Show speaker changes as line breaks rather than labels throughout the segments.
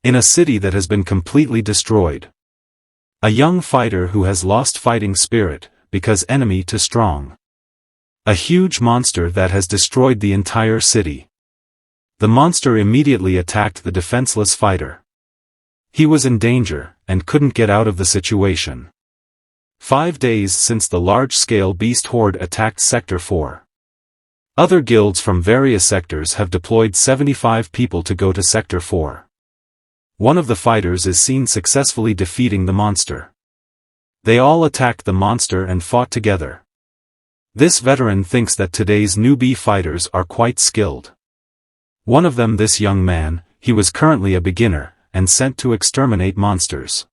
In a city that has been completely destroyed. A young fighter who has lost fighting spirit, because enemy too strong. A huge monster that has destroyed the entire city. The monster immediately attacked the defenseless fighter. He was in danger, and couldn't get out of the situation. 5 days since the large-scale beast horde attacked Sector 4. Other guilds from various sectors have deployed 75 people to go to Sector 4. One of the fighters is seen successfully defeating the monster. They all attacked the monster and fought together. This veteran thinks that today's newbie fighters are quite skilled. One of them, this young man, he was currently a beginner, and sent to exterminate monsters.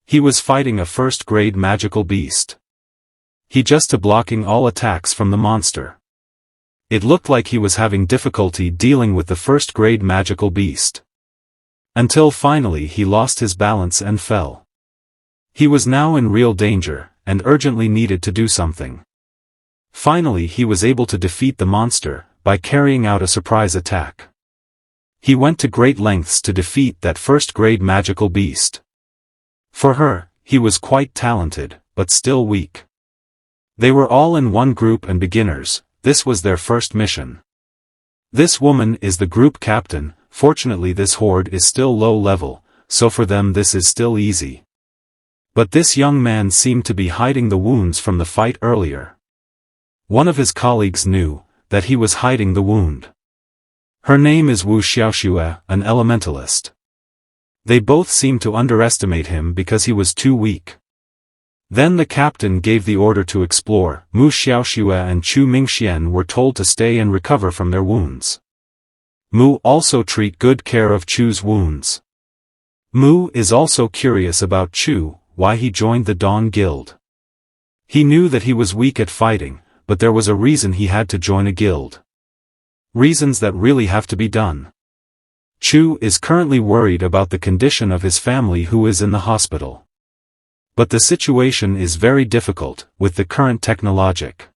He was fighting a first-grade magical beast. He just blocking all attacks from the monster. It looked like he was having difficulty dealing with the first-grade magical beast. Until finally he lost his balance and fell. He was now in real danger, and urgently needed to do something. Finally he was able to defeat the monster, by carrying out a surprise attack. He went to great lengths to defeat that first-grade magical beast. For her, he was quite talented, but still weak. They were all in one group and beginners, this was their first mission. This woman is the group captain. Fortunately this horde is still low level, so for them this is still easy. But this young man seemed to be hiding the wounds from the fight earlier. One of his colleagues knew that he was hiding the wound. Her name is Wu Xiaoxue, an elementalist. They both seemed to underestimate him because he was too weak. Then the captain gave the order to explore. Mu Xiaoxue and Chu Mingxian were told to stay and recover from their wounds. Mu also treat good care of Chu's wounds. Mu is also curious about Chu, why he joined the Dawn Guild. He knew that he was weak at fighting, but there was a reason he had to join a guild. Reasons that really have to be done. Chu is currently worried about the condition of his family who is in the hospital. But the situation is very difficult, with the current technologic.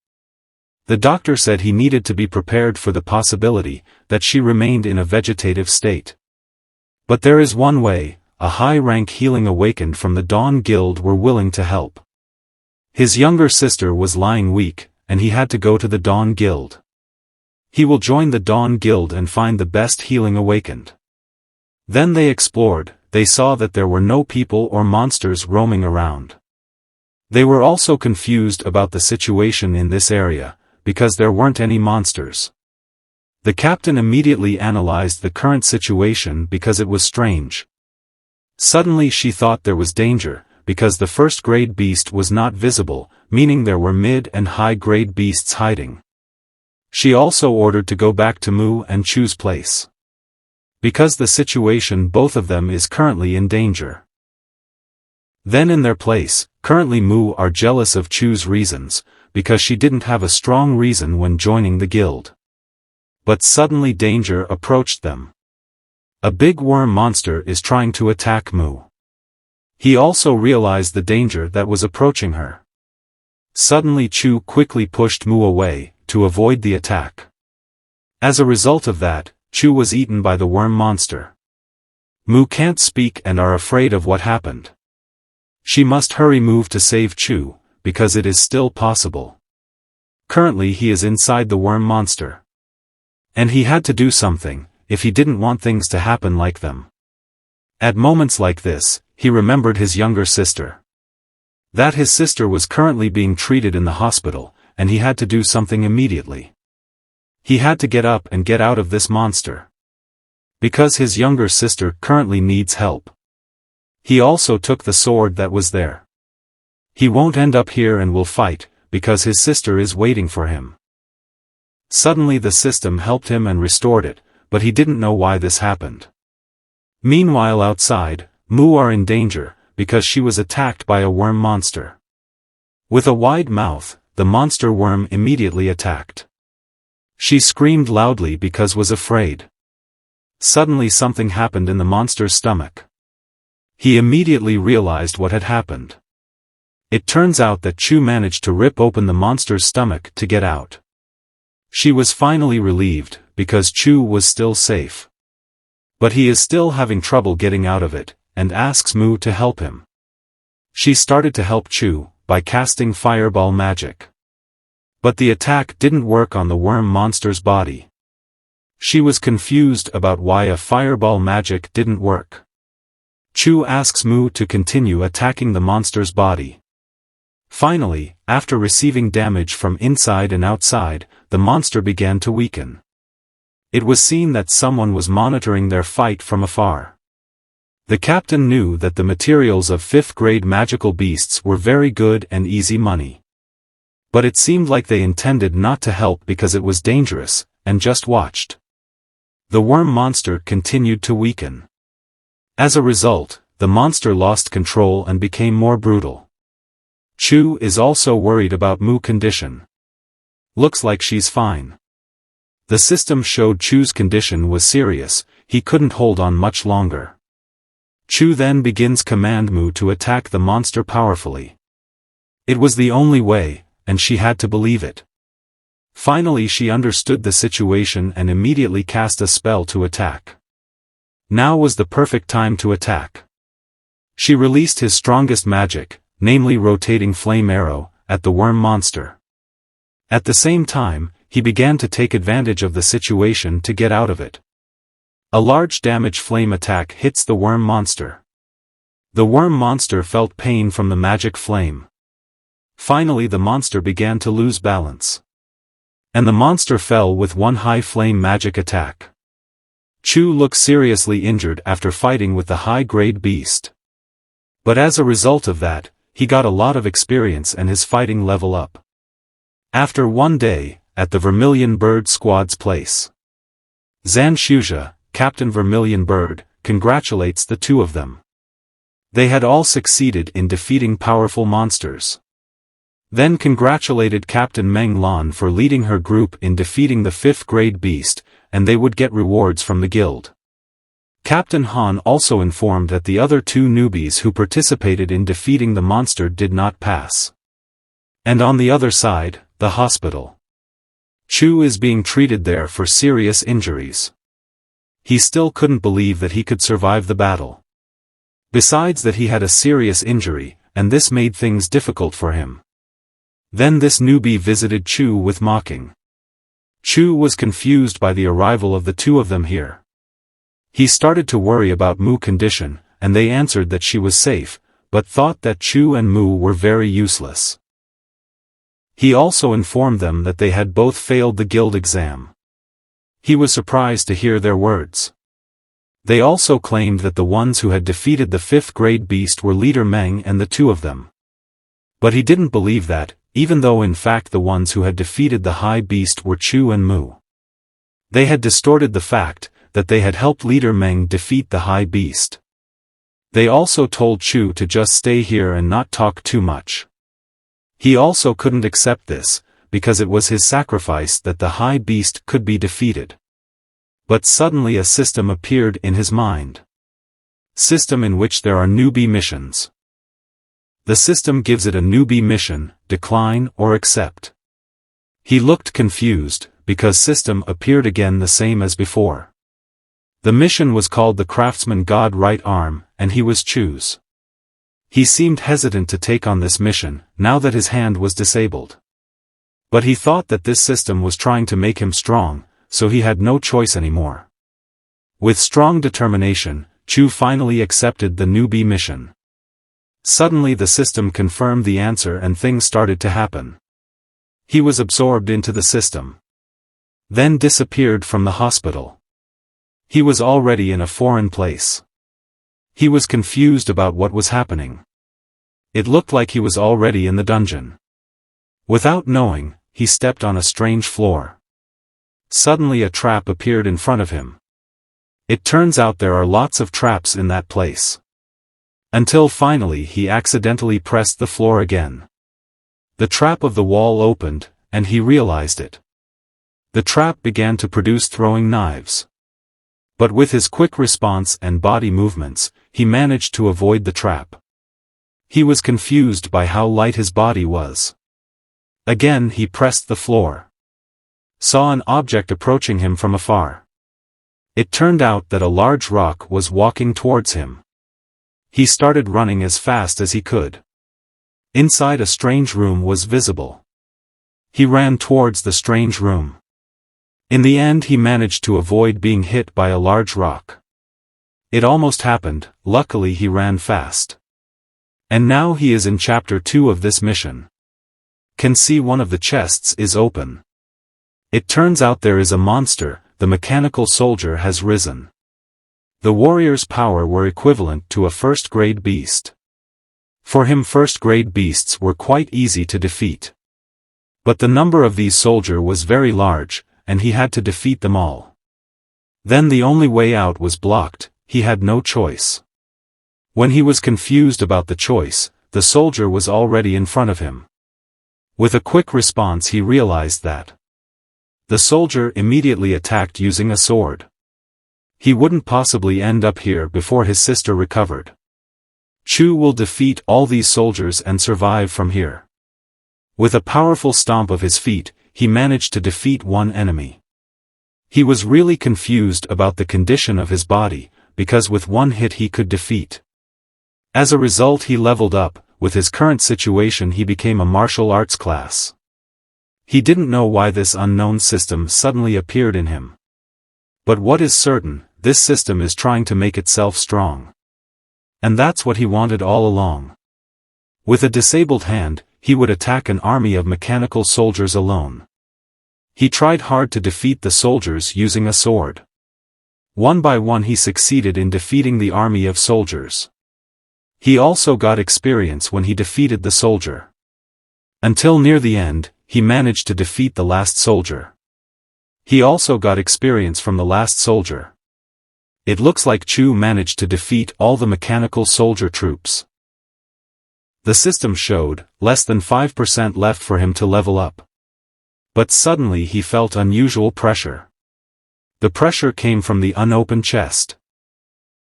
The doctor said he needed to be prepared for the possibility that she remained in a vegetative state. But there is one way, a high-rank healing awakened from the Dawn Guild were willing to help. His younger sister was lying weak, and he had to go to the Dawn Guild. He will join the Dawn Guild and find the best healing awakened. Then they explored, they saw that there were no people or monsters roaming around. They were also confused about the situation in this area, because there weren't any monsters. The captain immediately analyzed the current situation because it was strange. Suddenly she thought there was danger, because the first-grade beast was not visible, meaning there were mid- and high-grade beasts hiding. She also ordered to go back to Mu and Chu's place. Because the situation both of them is currently in danger. Then in their place, currently Mu are jealous of Chu's reasons, because she didn't have a strong reason when joining the guild. But suddenly danger approached them. A big worm monster is trying to attack Mu. He also realized the danger that was approaching her. Suddenly Chu quickly pushed Mu away, to avoid the attack. As a result of that, Chu was eaten by the worm monster. Mu can't speak and are afraid of what happened. She must hurry move to save Chu, because it is still possible. Currently he is inside the worm monster. And he had to do something, if he didn't want things to happen like them. At moments like this, he remembered his younger sister. That his sister was currently being treated in the hospital, and he had to do something immediately. He had to get up and get out of this monster. Because his younger sister currently needs help. He also took the sword that was there. He won't end up here and will fight, because his sister is waiting for him. Suddenly the system helped him and restored it, but he didn't know why this happened. Meanwhile outside, Mu are in danger, because she was attacked by a worm monster. With a wide mouth, the monster worm immediately attacked. She screamed loudly because was afraid. Suddenly something happened in the monster's stomach. He immediately realized what had happened. It turns out that Chu managed to rip open the monster's stomach to get out. She was finally relieved, because Chu was still safe. But he is still having trouble getting out of it, and asks Mu to help him. She started to help Chu, by casting fireball magic. But the attack didn't work on the worm monster's body. She was confused about why a fireball magic didn't work. Chu asks Mu to continue attacking the monster's body. Finally, after receiving damage from inside and outside, the monster began to weaken. It was seen that someone was monitoring their fight from afar. The captain knew that the materials of 5th grade magical beasts were very good and easy money. But it seemed like they intended not to help because it was dangerous, and just watched. The worm monster continued to weaken. As a result, the monster lost control and became more brutal. Chu is also worried about Mu's condition. Looks like she's fine. The system showed Chu's condition was serious, he couldn't hold on much longer. Chu then begins command Mu to attack the monster powerfully. It was the only way, and she had to believe it. Finally she understood the situation and immediately cast a spell to attack. Now was the perfect time to attack. She released his strongest magic, namely rotating flame arrow, at the worm monster. At the same time, he began to take advantage of the situation to get out of it. A large damage flame attack hits the worm monster. The worm monster felt pain from the magic flame. Finally the monster began to lose balance. And the monster fell with one high flame magic attack. Chu looked seriously injured after fighting with the high-grade beast. But as a result of that, he got a lot of experience and his fighting level up. After one day, at the Vermilion Bird Squad's place, Zan Shuzha, Captain Vermilion Bird, congratulates the two of them. They had all succeeded in defeating powerful monsters. Then congratulated Captain Meng Lan for leading her group in defeating the 5th grade beast, and they would get rewards from the guild. Captain Han also informed that the other two newbies who participated in defeating the monster did not pass. And on the other side, the hospital. Chu is being treated there for serious injuries. He still couldn't believe that he could survive the battle. Besides that he had a serious injury, and this made things difficult for him. Then this newbie visited Chu with mocking. Chu was confused by the arrival of the two of them here. He started to worry about Mu's condition, and they answered that she was safe, but thought that Chu and Mu were very useless. He also informed them that they had both failed the guild exam. He was surprised to hear their words. They also claimed that the ones who had defeated the 5th grade beast were Leader Meng and the two of them. But he didn't believe that, even though in fact the ones who had defeated the high beast were Chu and Mu. They had distorted the fact that they had helped Leader Meng defeat the high beast. They also told Chu to just stay here and not talk too much. He also couldn't accept this, because it was his sacrifice that the high beast could be defeated. But suddenly a system appeared in his mind. System in which there are newbie missions. The system gives it a newbie mission, decline or accept. He looked confused, because system appeared again the same as before. The mission was called the Craftsman God Right Arm, and he was Chu's. He seemed hesitant to take on this mission, now that his hand was disabled. But he thought that this system was trying to make him strong, so he had no choice anymore. With strong determination, Chu finally accepted the newbie mission. Suddenly the system confirmed the answer and things started to happen. He was absorbed into the system. Then disappeared from the hospital. He was already in a foreign place. He was confused about what was happening. It looked like he was already in the dungeon. Without knowing, he stepped on a strange floor. Suddenly a trap appeared in front of him. It turns out there are lots of traps in that place. Until finally he accidentally pressed the floor again. The trap of the wall opened, and he realized it. The trap began to produce throwing knives. But with his quick response and body movements, he managed to avoid the trap. He was confused by how light his body was. Again he pressed the floor. Saw an object approaching him from afar. It turned out that a large rock was walking towards him. He started running as fast as he could. Inside a strange room was visible. He ran towards the strange room. In the end he managed to avoid being hit by a large rock. It almost happened, luckily he ran fast. And now he is in chapter 2 of this mission. Can see one of the chests is open. It turns out there is a monster, the mechanical soldier has risen. The warrior's power were equivalent to a first-grade beast. For him first-grade beasts were quite easy to defeat. But the number of these soldiers was very large, and he had to defeat them all. Then the only way out was blocked, he had no choice. When he was confused about the choice, the soldier was already in front of him. With a quick response he realized that. The soldier immediately attacked using a sword. He wouldn't possibly end up here before his sister recovered. Chu will defeat all these soldiers and survive from here. With a powerful stomp of his feet, he managed to defeat one enemy. He was really confused about the condition of his body, because with one hit he could defeat. As a result he leveled up, with his current situation he became a martial arts class. He didn't know why this unknown system suddenly appeared in him. But what is certain, this system is trying to make itself strong. And that's what he wanted all along. With a disabled hand, he would attack an army of mechanical soldiers alone. He tried hard to defeat the soldiers using a sword. One by one he succeeded in defeating the army of soldiers. He also got experience when he defeated the soldier. Until near the end, he managed to defeat the last soldier. He also got experience from the last soldier. It looks like Chu managed to defeat all the mechanical soldier troops. The system showed, less than 5% left for him to level up. But suddenly he felt unusual pressure. The pressure came from the unopened chest.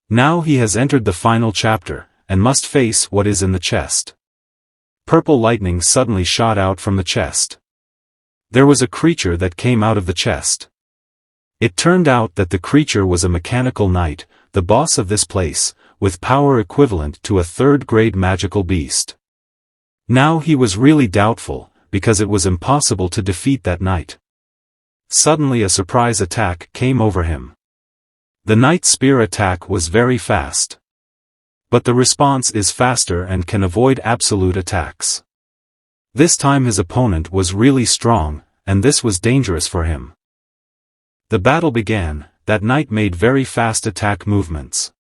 Now he has entered the final chapter, and must face what is in the chest. Purple lightning suddenly shot out from the chest. There was a creature that came out of the chest. It turned out that the creature was a mechanical knight, the boss of this place, with power equivalent to a third-grade magical beast. Now he was really doubtful, because it was impossible to defeat that knight. Suddenly a surprise attack came over him. The knight's spear attack was very fast. But the response is faster and can avoid absolute attacks. This time his opponent was really strong, and this was dangerous for him. The battle began, that knight made very fast attack movements.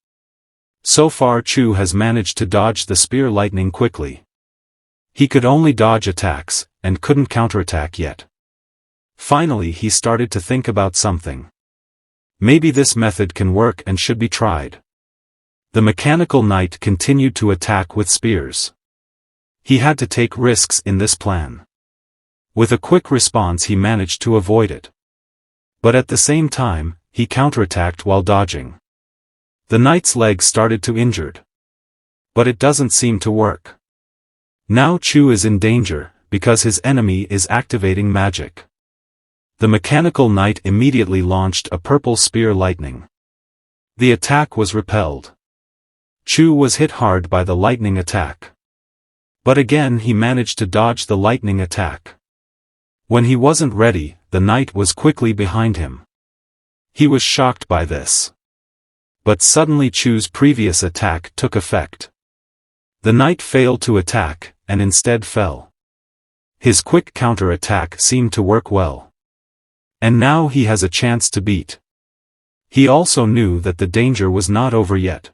So far Chu has managed to dodge the spear lightning quickly. He could only dodge attacks, and couldn't counterattack yet. Finally he started to think about something. Maybe this method can work and should be tried. The mechanical knight continued to attack with spears. He had to take risks in this plan. With a quick response he managed to avoid it. But at the same time, he counterattacked while dodging. The knight's leg started to injured. But it doesn't seem to work. Now Chu is in danger, because his enemy is activating magic. The mechanical knight immediately launched a purple spear lightning. The attack was repelled. Chu was hit hard by the lightning attack. But again he managed to dodge the lightning attack. When he wasn't ready, the knight was quickly behind him. He was shocked by this. But suddenly Chu's previous attack took effect. The knight failed to attack, and instead fell. His quick counter-attack seemed to work well. And now he has a chance to beat. He also knew that the danger was not over yet.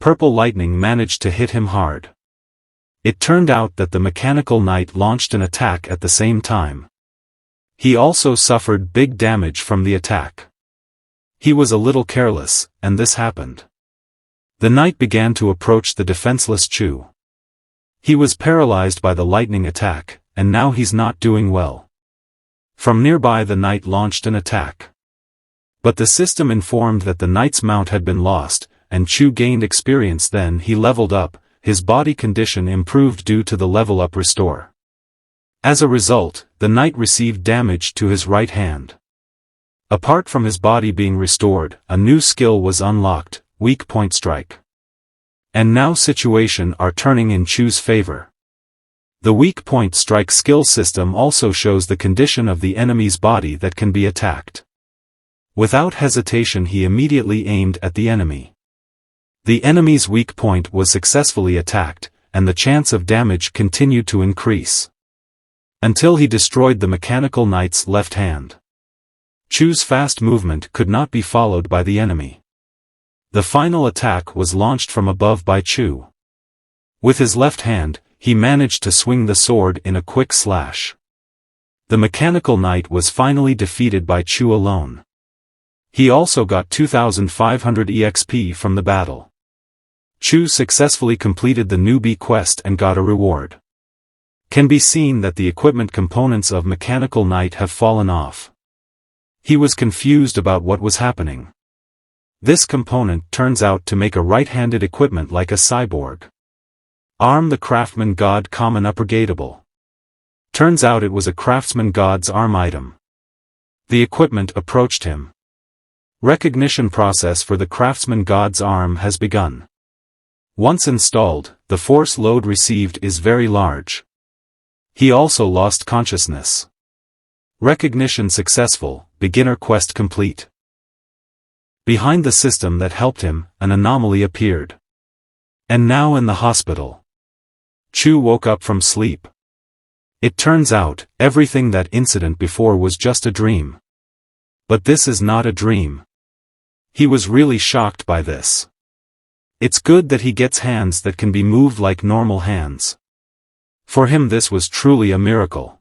Purple lightning managed to hit him hard. It turned out that the mechanical knight launched an attack at the same time. He also suffered big damage from the attack. He was a little careless, and this happened. The knight began to approach the defenseless Chu. He was paralyzed by the lightning attack, and now he's not doing well. From nearby the knight launched an attack. But the system informed that the knight's mount had been lost, and Chu gained experience. Then he leveled up, his body condition improved due to the level up restore. As a result, the knight received damage to his right hand. Apart from his body being restored, a new skill was unlocked, weak point strike. And now situation are turning in Chu's favor. The weak point strike skill system also shows the condition of the enemy's body that can be attacked. Without hesitation he immediately aimed at the enemy. The enemy's weak point was successfully attacked, and the chance of damage continued to increase. Until he destroyed the mechanical knight's left hand. Chu's fast movement could not be followed by the enemy. The final attack was launched from above by Chu. With his left hand, he managed to swing the sword in a quick slash. The mechanical knight was finally defeated by Chu alone. He also got 2,500 EXP from the battle. Chu successfully completed the newbie quest and got a reward. Can be seen that the equipment components of mechanical knight have fallen off. He was confused about what was happening. This component turns out to make a right-handed equipment like a cyborg. Arm the Craftsman God common upgradable. Turns out it was a Craftsman God's arm item. The equipment approached him. Recognition process for the Craftsman God's arm has begun. Once installed, the force load received is very large. He also lost consciousness. Recognition successful, beginner quest complete. Behind the system that helped him, an anomaly appeared. And now in the hospital. Chu woke up from sleep. It turns out, everything that incident before was just a dream. But this is not a dream. He was really shocked by this. It's good that he gets hands that can be moved like normal hands. For him this was truly a miracle.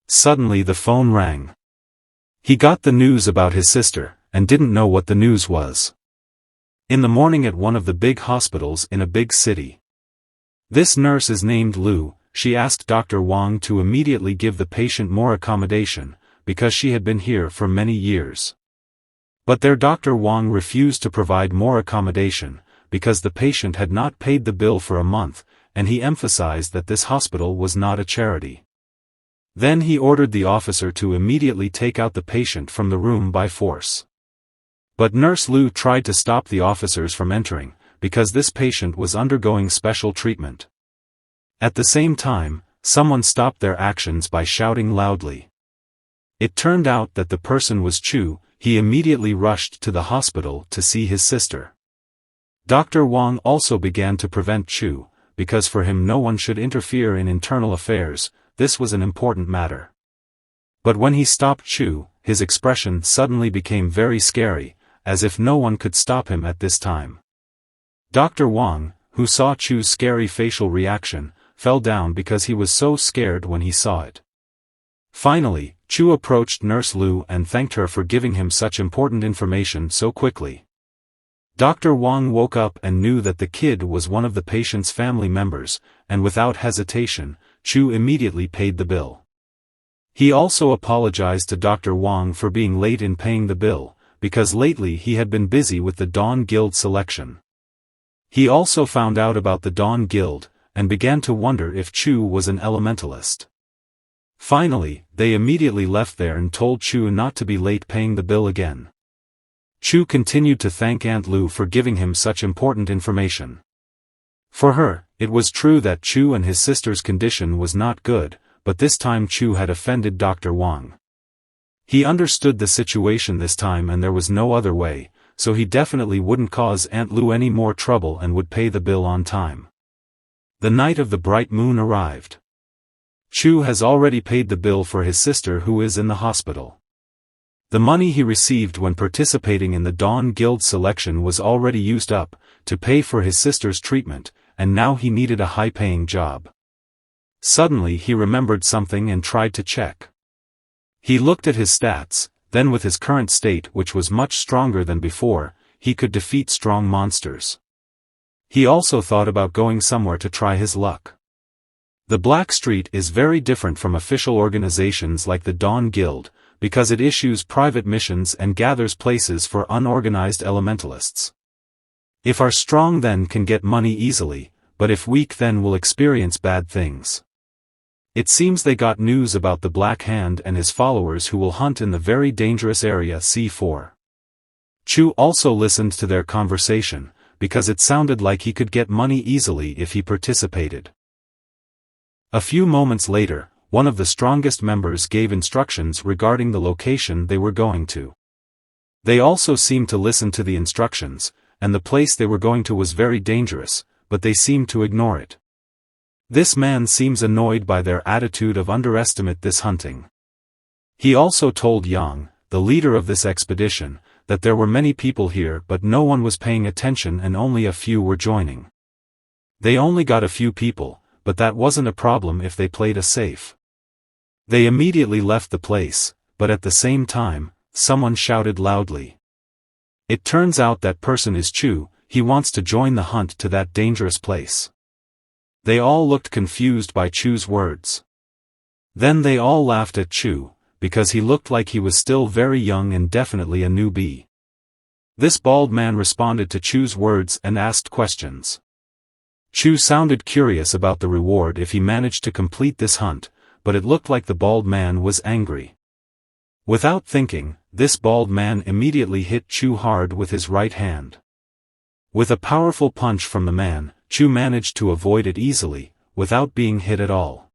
Suddenly the phone rang. He got the news about his sister, and didn't know what the news was. In the morning at one of the big hospitals in a big city. This nurse is named Lu. She asked Dr. Wang to immediately give the patient more accommodation, because she had been here for many years. But their Dr. Wang refused to provide more accommodation, because the patient had not paid the bill for a month, and he emphasized that this hospital was not a charity. Then he ordered the officer to immediately take out the patient from the room by force. But Nurse Lu tried to stop the officers from entering, because this patient was undergoing special treatment. At the same time, someone stopped their actions by shouting loudly. It turned out that the person was Chu. He immediately rushed to the hospital to see his sister. Dr. Wang also began to prevent Chu, because for him no one should interfere in internal affairs. This was an important matter. But when he stopped Chu, his expression suddenly became very scary, as if no one could stop him at this time. Dr. Wang, who saw Chu's scary facial reaction, fell down because he was so scared when he saw it. Finally, Chu approached Nurse Lu and thanked her for giving him such important information so quickly. Dr. Wang woke up and knew that the kid was one of the patient's family members, and without hesitation, Chu immediately paid the bill. He also apologized to Dr. Wang for being late in paying the bill, because lately he had been busy with the Dawn Guild selection. He also found out about the Dawn Guild, and began to wonder if Chu was an elementalist. Finally, they immediately left there and told Chu not to be late paying the bill again. Chu continued to thank Aunt Lu for giving him such important information. For her, it was true that Chu and his sister's condition was not good, but this time Chu had offended Dr. Wang. He understood the situation this time and there was no other way, so he definitely wouldn't cause Aunt Lu any more trouble and would pay the bill on time. The night of the bright moon arrived. Chu has already paid the bill for his sister who is in the hospital. The money he received when participating in the Dawn Guild selection was already used up, to pay for his sister's treatment, and now he needed a high-paying job. Suddenly he remembered something and tried to check. He looked at his stats, then with his current state which was much stronger than before, he could defeat strong monsters. He also thought about going somewhere to try his luck. The Black Street is very different from official organizations like the Dawn Guild, because it issues private missions and gathers places for unorganized elementalists. If are strong then can get money easily, but if weak then will experience bad things. It seems they got news about the Black Hand and his followers who will hunt in the very dangerous area C4. Chu also listened to their conversation, because it sounded like he could get money easily if he participated. A few moments later, one of the strongest members gave instructions regarding the location they were going to. They also seemed to listen to the instructions, and the place they were going to was very dangerous, but they seemed to ignore it. This man seems annoyed by their attitude of underestimate this hunting. He also told Yang, the leader of this expedition, that there were many people here but no one was paying attention and only a few were joining. They only got a few people, but that wasn't a problem if they played it safe. They immediately left the place, but at the same time, someone shouted loudly. It turns out that person is Chu. He wants to join the hunt to that dangerous place. They all looked confused by Chu's words. Then they all laughed at Chu, because he looked like he was still very young and definitely a newbie. This bald man responded to Chu's words and asked questions. Chu sounded curious about the reward if he managed to complete this hunt, but it looked like the bald man was angry. Without thinking, this bald man immediately hit Chu hard with his right hand. With a powerful punch from the man, Chu managed to avoid it easily, without being hit at all.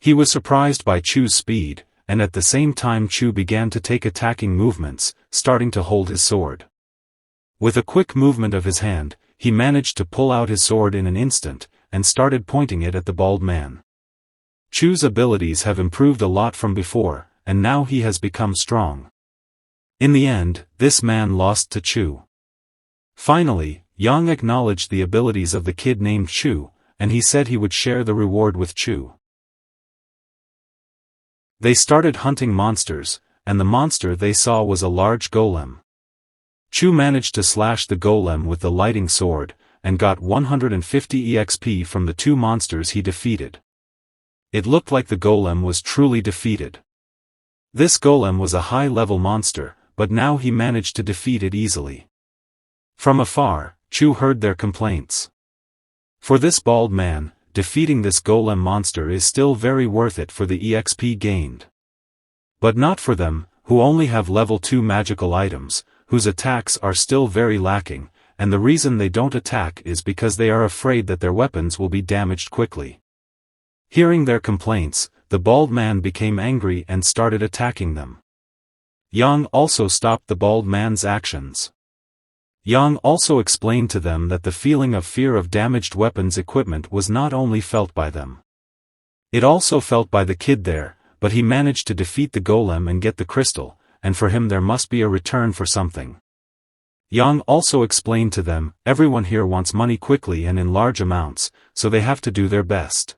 He was surprised by Chu's speed, and at the same time Chu began to take attacking movements, starting to hold his sword. With a quick movement of his hand, he managed to pull out his sword in an instant, and started pointing it at the bald man. Chu's abilities have improved a lot from before, and now he has become strong. In the end, this man lost to Chu. Finally, Yang acknowledged the abilities of the kid named Chu, and he said he would share the reward with Chu. They started hunting monsters, and the monster they saw was a large golem. Chu managed to slash the golem with the lighting sword, and got 150 EXP from the two monsters he defeated. It looked like the golem was truly defeated. This golem was a high-level monster, but now he managed to defeat it easily. From afar, Chu heard their complaints. For this bald man, defeating this golem monster is still very worth it for the EXP gained. But not for them, who only have level 2 magical items, whose attacks are still very lacking, and the reason they don't attack is because they are afraid that their weapons will be damaged quickly. Hearing their complaints, the bald man became angry and started attacking them. Yang also stopped the bald man's actions. Yang also explained to them that the feeling of fear of damaged weapons equipment was not only felt by them. It also felt by the kid there, but he managed to defeat the golem and get the crystal, and for him there must be a return for something. Yang also explained to them, everyone here wants money quickly and in large amounts, so they have to do their best.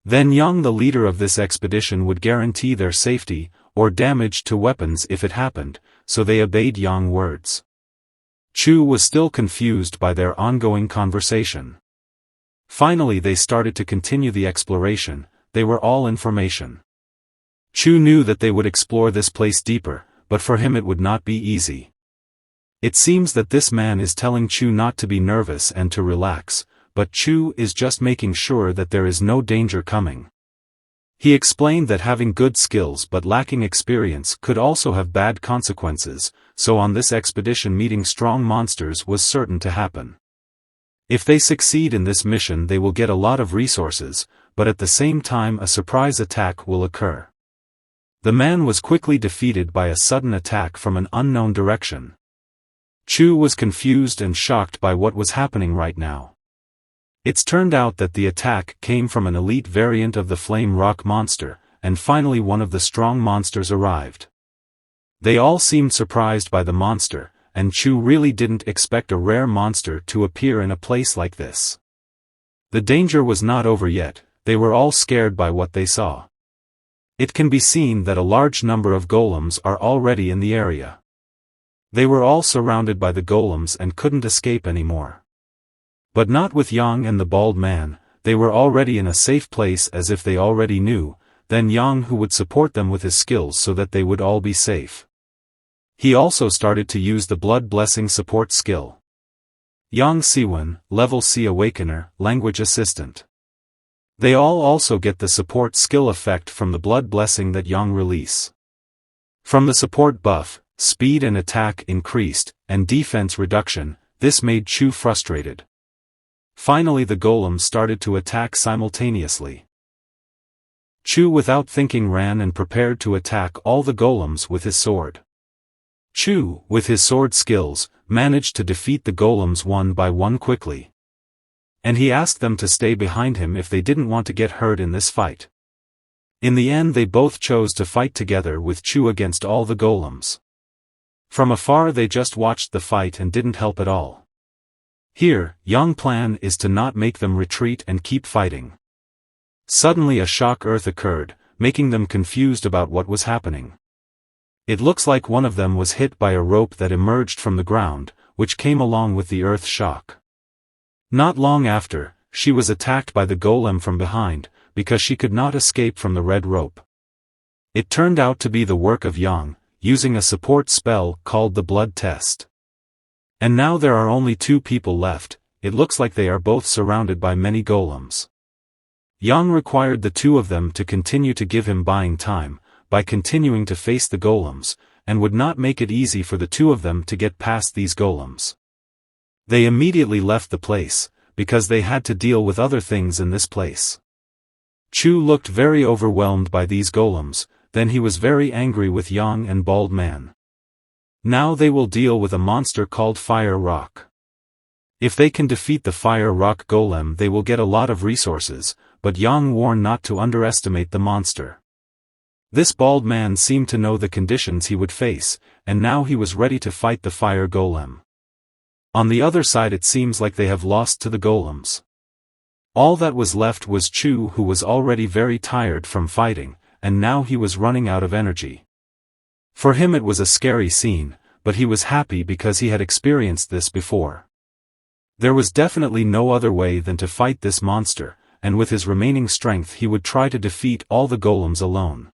Then Yang, the leader of this expedition, would guarantee their safety, or damage to weapons if it happened, so they obeyed Yang's words. Chu was still confused by their ongoing conversation. Finally they started to continue the exploration. They were all information. Chu knew that they would explore this place deeper, but for him it would not be easy. It seems that this man is telling Chu not to be nervous and to relax, but Chu is just making sure that there is no danger coming. He explained that having good skills but lacking experience could also have bad consequences, so on this expedition meeting strong monsters was certain to happen. If they succeed in this mission they will get a lot of resources, but at the same time a surprise attack will occur. The man was quickly defeated by a sudden attack from an unknown direction. Chu was confused and shocked by what was happening right now. It's turned out that the attack came from an elite variant of the flame rock monster, and finally one of the strong monsters arrived. They all seemed surprised by the monster, and Chu really didn't expect a rare monster to appear in a place like this. The danger was not over yet, they were all scared by what they saw. It can be seen that a large number of golems are already in the area. They were all surrounded by the golems and couldn't escape anymore. But not with Yang and the bald man, they were already in a safe place as if they already knew, then Yang who would support them with his skills so that they would all be safe. He also started to use the blood blessing support skill. Yang Siwen, level C awakener, language assistant. They all also get the support skill effect from the blood blessing that Yang release. From the support buff, speed and attack increased, and defense reduction, this made Chu frustrated. Finally the golems started to attack simultaneously. Chu without thinking ran and prepared to attack all the golems with his sword. Chu, with his sword skills, managed to defeat the golems one by one quickly. And he asked them to stay behind him if they didn't want to get hurt in this fight. In the end they both chose to fight together with Chu against all the golems. From afar they just watched the fight and didn't help at all. Here, Yang's plan is to not make them retreat and keep fighting. Suddenly a shock earth occurred, making them confused about what was happening. It looks like one of them was hit by a rope that emerged from the ground, which came along with the earth shock. Not long after, she was attacked by the golem from behind, because she could not escape from the red rope. It turned out to be the work of Yang, using a support spell called the blood test. And now there are only 2 people left. It looks like they are both surrounded by many golems. Yang required the 2 of them to continue to give him buying time, by continuing to face the golems, and would not make it easy for the 2 of them to get past these golems. They immediately left the place, because they had to deal with other things in this place. Chu looked very overwhelmed by these golems, then he was very angry with Yang and Bald Man. Now they will deal with a monster called Fire Rock. If they can defeat the Fire Rock Golem they will get a lot of resources, but Yang warned not to underestimate the monster. This Bald Man seemed to know the conditions he would face, and now he was ready to fight the Fire Golem. On the other side it seems like they have lost to the golems. All that was left was Chu, who was already very tired from fighting, and now he was running out of energy. For him it was a scary scene, but he was happy because he had experienced this before. There was definitely no other way than to fight this monster, and with his remaining strength he would try to defeat all the golems alone.